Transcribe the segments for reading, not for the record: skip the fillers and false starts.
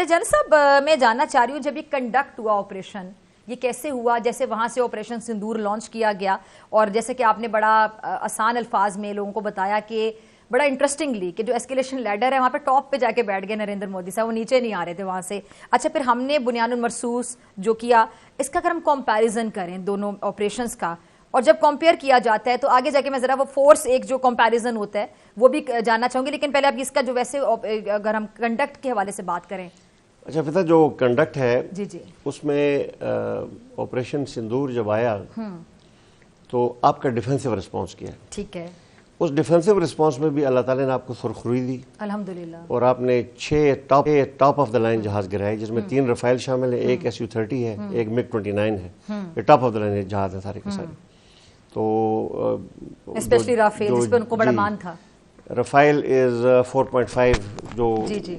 General صاحب میں جاننا چاہ رہی ہوں جب یہ کنڈکٹ ہوا آپریشن یہ کیسے ہوا؟ جیسے وہاں سے آپریشن سندور لانچ کیا گیا اور جیسے کہ آپ نے بڑا آسان الفاظ میں لوگوں کو بتایا کہ بڑا انٹرسٹنگلی کہ جو ایسکیلیشن لیڈر ہے وہاں پہ ٹاپ پہ جا کے بیٹھ گئے نریندر مودی صاحب, وہ نیچے نہیں آ رہے تھے وہاں سے. اچھا پھر ہم نے بنیان المرصوص جو کیا, اس کا اگر ہم کمپیریزن کریں دونوں آپریشنز کا اور جب کمپیئر کیا جاتا ہے تو آگے جا کے میں ذرا وہ فورس ایک جو کمپیریزن ہوتا ہے وہ بھی جاننا چاہوں گی, لیکن پہلے اب اس کا جو ویسے اگر ہم کنڈکٹ کے حوالے سے بات کریں. اچھا فتح, جو کنڈکٹ ہے جی جی اس میں آپریشن سندور جب آیا تو آپ کا ڈیفینسو رسپانس کیا. ٹھیک ہے. اس ڈیفینسو رسپانس میں بھی اللہ تعالیٰ نے آپ کو سرخروئی دی الحمدللہ, اور آپ نے 6 ٹاپ آف دا لائن جہاز گرائے, جس میں 3 رفائل شامل ہیں, ایک SU-30 ہے, ایک MiG-29 ہے. یہ ٹاپ آف دا لائن جہاز ہیں سارے کے سارے. تو اسپیشلی رافیل جس پہ ان کو بڑا مان تھا. رفائل از 4.5 جو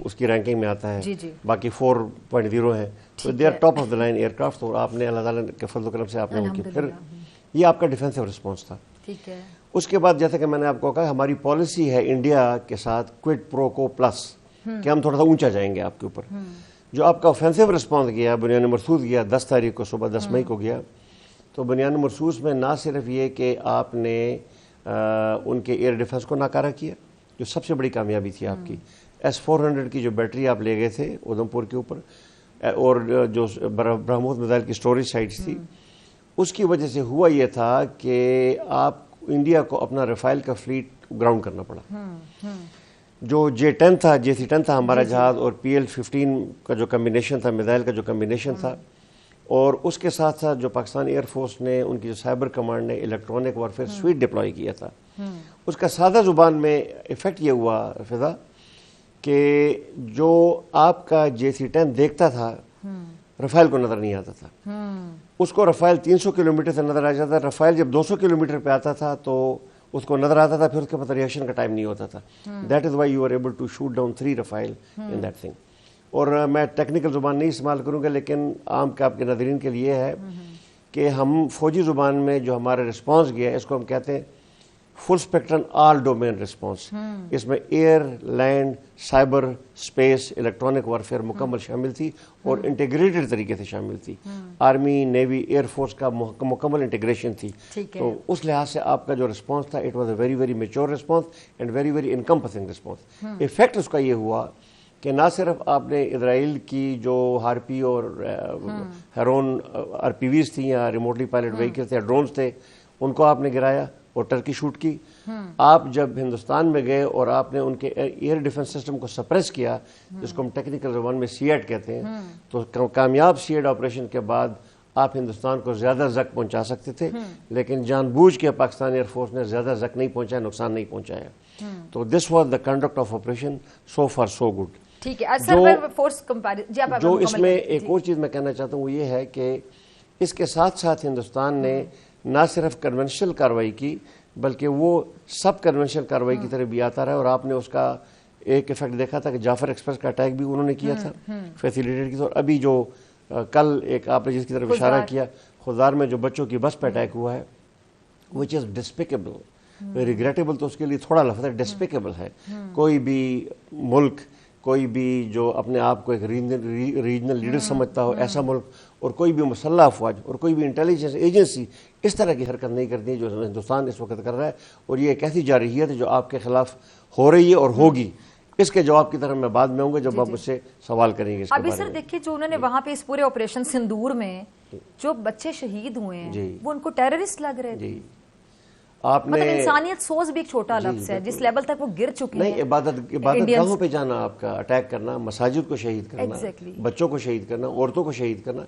اس کی رینکنگ میں آتا ہے, باقی 4.0 ہے. تو they are top of the line aircraft. تو آپ نے اللہ تعالیٰ کے فضل و کرم سے آپ نے ان کی پھر یہ آپ کا ڈیفینسو رسپانس تھا. ٹھیک ہے. اس کے بعد جیسا کہ میں نے آپ کو کہا ہماری پالیسی ہے انڈیا کے ساتھ کوئڈ پرو کو پلس, کہ ہم تھوڑا سا اونچا جائیں گے آپ کے اوپر. جو آپ کا آفینسو رسپانس گیا بنیان مرصوص گیا 10 تاریخ کو صبح 10 مئی کو گیا, تو بنیان مرصوص میں نہ صرف یہ کہ آپ نے ان کے ایئر ڈیفنس کو ناکارہ کیا, جو سب سے بڑی کامیابی تھی آپ کی. S-400 کی جو بیٹری آپ لے گئے تھے اودھمپور کے اوپر, اور جو برہموس میزائل کی اسٹوریج سائٹس تھی, اس کی وجہ سے ہوا یہ تھا کہ آپ انڈیا کو اپنا رفائل کا فلیٹ گراؤنڈ کرنا پڑا. جو J-10 تھا, JC-10 تھا ہمارا جہاز, اور PL-15 کا جو کمبینیشن تھا, میزائل کا جو کمبینیشن تھا, اور اس کے ساتھ ساتھ جو پاکستان ایئر فورس نے ان کی جو سائبر کمانڈ نے الیکٹرانک وارفیئر سویٹ ڈپلوائے کیا تھا, اس کا سادہ زبان میں ایفیکٹ یہ ہوا فضا کہ جو آپ کا JC-10 دیکھتا تھا رفائل کو نظر نہیں آتا تھا. اس کو رفائل 300 کلومیٹر سے نظر آ جاتا تھا. رفائل جب 200 کلومیٹر پہ آتا تھا تو اس کو نظر آتا تھا, پھر اس کے پاس ریئیکشن کا ٹائم نہیں ہوتا تھا. That is why you are able to shoot down 3 rifle in that thing. اور میں ٹیکنیکل زبان نہیں استعمال کروں گا, لیکن عام کے آپ کے ناظرین کے لیے ہے کہ ہم فوجی زبان میں جو ہمارا رسپانس گیا ہے اس کو ہم کہتے ہیں full spectrum all domain response. اس میں air, land, cyber, space, electronic warfare مکمل شامل تھی اور انٹیگریٹڈ طریقے سے شامل تھی. آرمی, نیوی, ایئر فورس کا مکمل انٹیگریشن تھی. تو اس لحاظ سے آپ کا جو رسپانس تھا it was a very very mature response and very very encompassing response. Effect اس کا یہ ہوا کہ نہ صرف آپ نے اسرائیل کی جو ہارپی اور ہیرون RPVs تھیں یا ریموٹلی پائلٹ وہیکل تھے, ڈرونز تھے, ان کو آپ نے گرایا اور ٹرکی شوٹ کی. آپ جب ہندوستان میں گئے اور آپ نے ان کے ایئر ڈیفنس سسٹم کو سپریس کیا, جس کو ہم ٹیکنیکل زبان میں سیڈ کہتے ہیں, تو کامیاب سیڈ آپریشن کے بعد آپ ہندوستان کو زیادہ زخم پہنچا سکتے تھے, لیکن جان بوجھ کے پاکستان ایئر فورس نے زیادہ زخم نہیں پہنچایا, نقصان نہیں پہنچایا. تو this was the conduct of operation, so for so good. جو اس میں ایک اور چیز میں کہنا چاہتا ہوں وہ یہ ہے کہ اس کے ساتھ ساتھ ہندوستان نے نہ صرف کنونشنل کارروائی کی بلکہ وہ سب کنونشنل کارروائی کی طرح بھی آتا رہا. اور آپ نے اس کا ایک ایفیکٹ دیکھا تھا کہ جعفر ایکسپریس کا اٹیک بھی انہوں نے کیا تھا, فیسیلیٹیٹ کی. اور ابھی جو کل ایک آپ نے جس کی طرف اشارہ کیا, خضدار میں جو بچوں کی بس پہ اٹیک ہوا ہے, وچ از ڈسپیکیبل, ریگریٹیبل تو اس کے لیے تھوڑا لفظ ہے, ڈسپیکیبل ہے. کوئی بھی ملک, کوئی بھی جو اپنے آپ کو ایک ریجنل لیڈر سمجھتا ہو, ایسا ملک, اور کوئی بھی مسلح افواج اور کوئی بھی انٹیلیجنس ایجنسی اس طرح کی حرکت نہیں کرتی جو ہندوستان اس وقت کر رہا ہے. اور یہ ایک ایسی جارحیت ہے جو آپ کے خلاف ہو رہی ہے اور ہوگی. اس کے جواب کی طرف میں بعد میں ہوں گا جب آپ مجھ سے سوال کریں گے. ابھی سر دیکھیے جو انہوں نے وہاں پہ اس پورے آپریشن سندور میں جو بچے شہید ہوئے ہیں وہ ان کو ٹیررسٹ لگ رہے تھے. آپ نے انسانیت سوز بھی ایک چھوٹا لفظ ہے, جس لیول تک وہ گر چکی ہے. نہیں, عبادت گاہوں پہ جانا, آپ کا اٹیک کرنا, مساجد کو شہید کرنا, بچوں کو شہید کرنا, عورتوں کو شہید کرنا,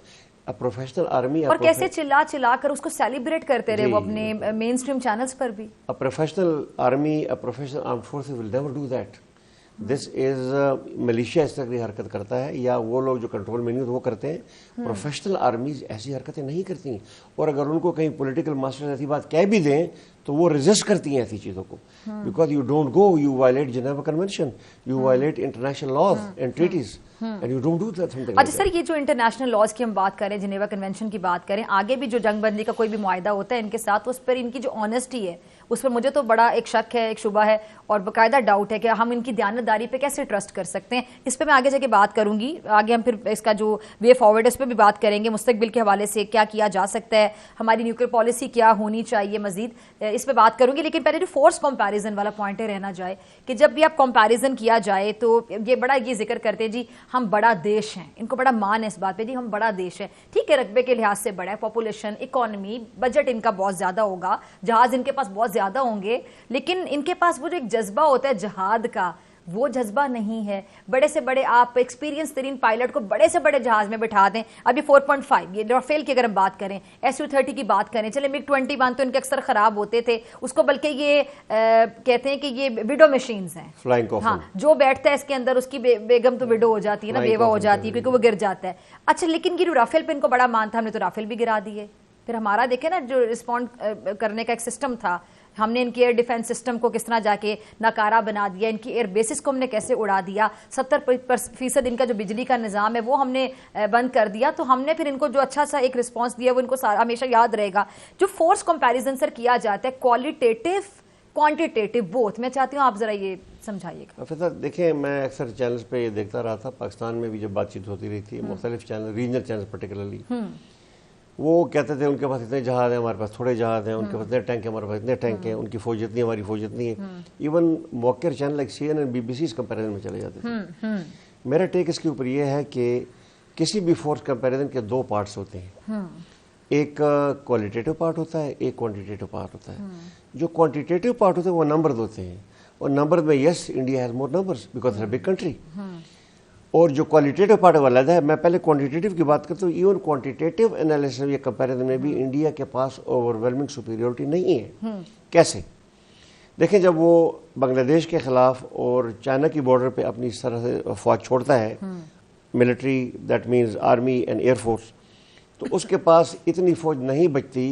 پروفیشنل آرمی. اور کیسے چلا کر اس کو سیلیبریٹ کرتے رہے وہ اپنے مین اسٹریم چینلز پر بھی. Professional army, professional armed forces will never do that. This is militia اس طرح کی حرکت کرتا ہے, یا وہ لوگ جو کنٹرول میں نہیں وہ کرتے ہیں. پروفیشنل آرمیز ایسی حرکتیں نہیں کرتی, اور اگر ان کو کہیں پولیٹیکل ماسٹر ایسی بات کہہ بھی دیں تو وہ ریزسٹ کرتی ہیں ایسی چیزوں کو, because you don't go, you violate Geneva Convention, you violate international laws and treaties. and you don't do that something like अच्छा सर, ये जो इंटरनेशनल लॉज की हम बात करें, जिनेवा कन्वेंशन की बात करें, आगे भी जो जंग बंदी का कोई भी मुआहदा होता है इनके साथ, उस पर इनकी जो ऑनेस्टी है उस पर मुझे तो बड़ा एक शक है, एक शुबा है और बाकायदा डाउट है कि हम इनकी दयानतदारी पे कैसे ट्रस्ट कर सकते हैं। इस पे मैं आगे जाके बात करूंगी, आगे हम फिर इसका जो वे फॉरवर्ड है उस पर भी बात करेंगे, मुस्तकबिल के हवाले से क्या किया जा सकता है, हमारी न्यूक्लियर पॉलिसी क्या होनी चाहिए, मजीद इस पे बात करूंगी। लेकिन पहले जो फोर्स कंपैरिजन वाला पॉइंट है रहना जाए कि जब भी आप कंपैरिजन किया जाए तो ये बड़ा ये जिक्र करते हैं जी हम बड़ा देश हैं, इनको बड़ा मान है इस बात पे जी हम बड़ा देश है। ठीक है, रकबे के लिहाज से बड़ा है, पॉपुलेशन, इकोनॉमी, बजट इनका बहुत ज्यादा होगा, जहाज इनके पास बहुत ज्यादा होंगे, लेकिन इनके पास वो जो एक जज्बा होता है जिहाद का, वो जज्बा नहीं है। बड़े से बड़े आप एक्सपीरियंस तरीन पायलट को बड़े से बड़े जहाज में बिठा दें, अभी 4.5 ये राफेल की अगर हम बात करें, SU-30 की बात करें, चले MiG-21 तो इनके अक्सर खराब होते थे, उसको बल्कि ये कहते हैं कि ये विडो मशीन्स हैं, फ्लाइंग कॉफिन। हाँ, जो बैठता है इसके अंदर उसकी बेगम तो विडो हो जाती है ना, बेवा हो जाती है क्योंकि वो गिर जाता है। अच्छा, लेकिन ये राफेल पे इनको बड़ा मान था, हमने तो राफेल भी गिरा दिए। फिर हमारा देखे ना जो रिस्पॉन्ड करने का एक सिस्टम था, हमने इनकी एयर डिफेंस सिस्टम को किस तरह जाके नाकारा बना दिया, इनकी एयर बेसिस को हमने कैसे उड़ा दिया, 70% इनका जो बिजली का निज़ाम है वो हमने बंद कर दिया। तो हमने फिर इनको जो अच्छा सा एक रिस्पांस दिया वो इनको हमेशा याद रहेगा। जो फोर्स कंपैरिजन सर किया जाता है, क्वालिटेटिव क्वांटिटेटिव बोथ, मैं चाहती हूँ आप जरा ये समझाइएगा। फिर देखिए, मैं अक्सर चैनल्स पे ये देखता रहा था, पाकिस्तान में भी जब बातचीत होती रही थी, मुख्तलिफ चैनल, रीजनल चैनल पर्टिकुलरली, वो कहते थे उनके पास इतने जहाज हैं, हमारे पास थोड़े जहाज हैं, उनके पास इतने टैंक हैं, हमारे पास इतने टैंक हैं, उनकी फौज इतनी, हमारी फौज इतनी है। इवन मौके चैनल लाइक CNN, BBC इस कंपैरिजन में चले जाते थे। मेरा टेक इसके ऊपर ये है कि किसी भी फोर्स कंपैरिजन के दो पार्ट्स होते हैं, एक क्वालिटेटिव पार्ट होता है, एक क्वांटिटेटिव पार्ट होता है। जो क्वांटिटेटिव पार्ट होते हैं वो नंबर होते हैं, और नंबर में yes India has more numbers because it's a big country. और जो क्वालिटेटिव पार्ट वाला है, मैं पहले क्वांटिटेटिव की बात करता हूँ, इवन क्वांटिटेटिव एनालिसिस या कंपैरिजन में भी इंडिया के पास ओवरवेलमिंग सुपीरियरिटी नहीं है। कैसे? देखें, जब वो बांग्लादेश के खिलाफ और चाइना की बॉर्डर पे अपनी इस तरह से फौज छोड़ता है, military that means army and air force, तो उसके पास इतनी फौज नहीं बचती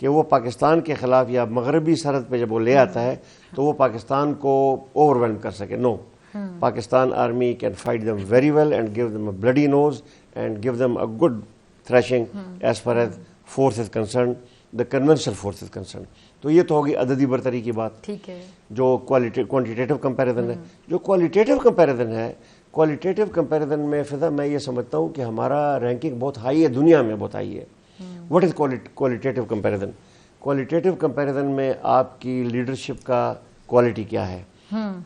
कि वो पाकिस्तान के खिलाफ या मगरबी सरहद पे जब वो ले आता है तो वो पाकिस्तान को ओवरवेलम कर सके। No, Pakistan army can fight them very well and give them a bloody nose and give them a good thrashing as far as force is concerned, the conventional force is concerned. तो ये तो होगी अददी बरतरी की बात। ठीक है। जो quantitative comparison है, जो क्वालिटेटिव कंपैरिजन है, क्वालिटेटिव कंपैरिजन में फिजा मैं ये समझता हूँ कि हमारा रैंकिंग बहुत हाई है, दुनिया में बहुत हाई है। What is qualitative comparison? Qualitative comparison में आपकी लीडरशिप का क्वालिटी क्या है,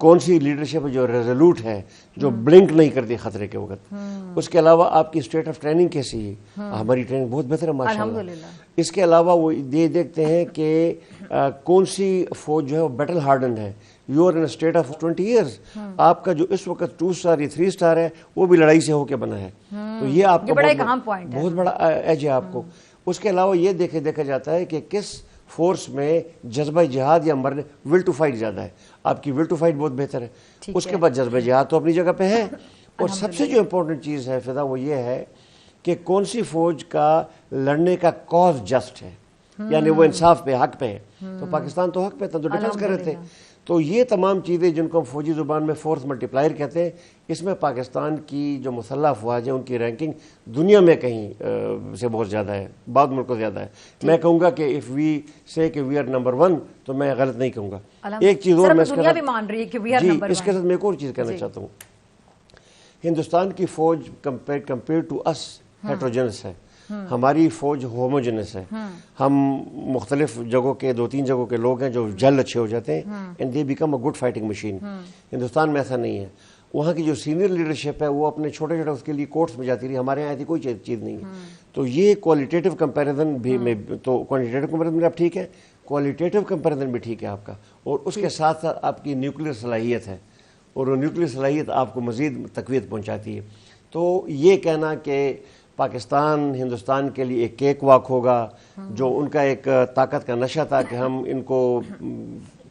कौन सी लीडरशिप है जो रेजोल्यूट है, जो ब्लिंक नहीं करती खतरे के वक्त। उसके अलावा आपकी स्टेट ऑफ ट्रेनिंग कैसी है, हमारी ट्रेनिंग बहुत बेहतर है माशाल्लाह। इसके अलावा वो ये देखते हैं कि कौन सी फौज जो है वो बैटल हार्डन है, you are in state of 20 years, आपका जो इस वक्त 2 स्टार या 3 स्टार है वो भी लड़ाई से होके बना है। तो ये आपका बहुत बड़ा एज है आपको। उसके अलावा ये देखा जाता है कि किस फोर्स में जज्बा जिहाद या मरने, विल टू फाइट ज़्यादा है, आपकी विल टू फाइट बहुत बेहतर है। उसके बाद जज्बा जिहाद तो अपनी जगह पे है। और सबसे जो इम्पोर्टेंट चीज़ है फिदा वो ये है कि कौन सी फौज का लड़ने का कॉज जस्ट है, यानी वो इंसाफ पे, हक पे है। तो पाकिस्तान तो हक पे था, तो डिफेंस कर रहे थे। तो ये तमाम चीज़ें जिनको हम फौजी ज़ुबान में फोर्स मल्टीप्लायर कहते हैं, इसमें पाकिस्तान की जो मुसल्लह अफवाज है उनकी रैंकिंग दुनिया में कहीं से बहुत ज़्यादा है, बाद मुल्कों से ज़्यादा है। मैं कहूँगा कि इफ़ वी से कि वी आर नंबर 1 तो मैं गलत नहीं कहूँगा। एक चीज़ और मैं इसके साथ मैं एक और चीज़ कहना चाहता हूँ, हिंदुस्तान की फ़ौज कंपेयर टू अस हेट्रोजेनस है, हमारी फौज होमोजेनस है। हम मुख्तलिफ जगहों के 2-3 जगहों के लोग हैं जो जल्द अच्छे हो जाते हैं and they become a good fighting machine. Hindustan में ऐसा नहीं है। वहाँ की जो सीनियर लीडरशिप है वो अपने छोटे छोटे उसके लिए कोर्ट्स में जाती रही, हमारे यहाँ ऐसी कोई चीज़ नहीं है। तो ये क्वालिटेटिव कंपैरिजन भी में, तो क्वान्टिटेटिव कंपैरिजन में आप ठीक है, क्वालिटेटिव कंपैरिजन भी ठीक है आपका। और उसके साथ साथ आपकी न्यूक्लियर सलाहियत है, और वो न्यूक्लियर सलाहियत आपको मज़ीद तक़वियत पहुँचाती है। तो ये कहना कि पाकिस्तान हिंदुस्तान के लिए एक केक वॉक होगा, जो उनका एक ताकत का नशा था कि हम इनको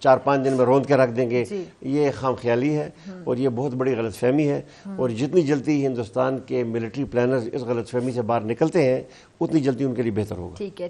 4-5 दिन में रोंद के रख देंगे, ये खामख्याली है और ये बहुत बड़ी गलतफहमी है। और जितनी जल्दी हिंदुस्तान के मिलिट्री प्लानर्स इस गलतफहमी से बाहर निकलते हैं उतनी जल्दी उनके लिए बेहतर होगा। ठीक है।